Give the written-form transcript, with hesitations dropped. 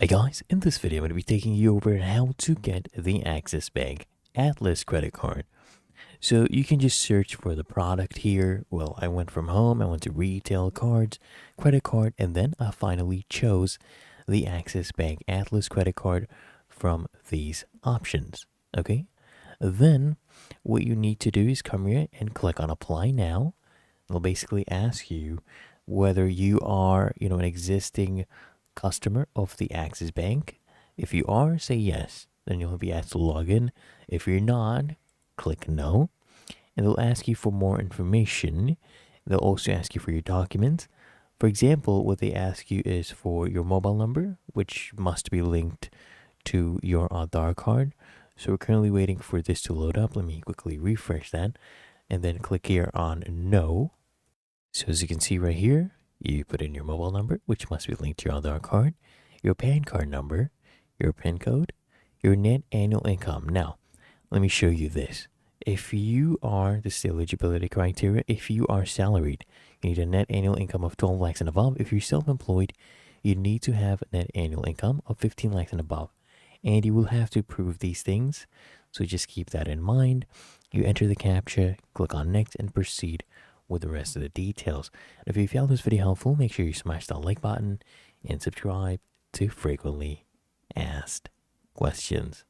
Hi guys, in this video I'm going to be taking you over how to get the Axis Bank Atlas credit card. So you can just search for the product here. Well, I went from home, I went to retail cards, credit card, and then I finally chose the Axis Bank Atlas credit card from these options. Okay, then what you need to do is come here and click on apply now. It'll basically ask you whether you are, an existing customer of the Axis Bank. If you are, say yes. Then you'll be asked to log in. If you're not, click no. And they'll ask you for more information. They'll also ask you for your documents. For example, what they ask you is for your mobile number, which must be linked to your Aadhaar card. So we're currently waiting for this to load up. Let me quickly refresh that and then click here on no. So as you can see right here, you put in your mobile number, which must be linked to your Aadhaar card, your PAN card number, your PIN code, your net annual income. Now, let me show you this. If you are, this is the eligibility criteria, if you are salaried, you need a net annual income of 12 lakhs and above. If you're self-employed, you need to have a net annual income of 15 lakhs and above. And you will have to prove these things. So just keep that in mind. You enter the CAPTCHA, click on next, and proceed with the rest of the details. If you found this video helpful, make sure you smash that like button and subscribe to frequently asked questions.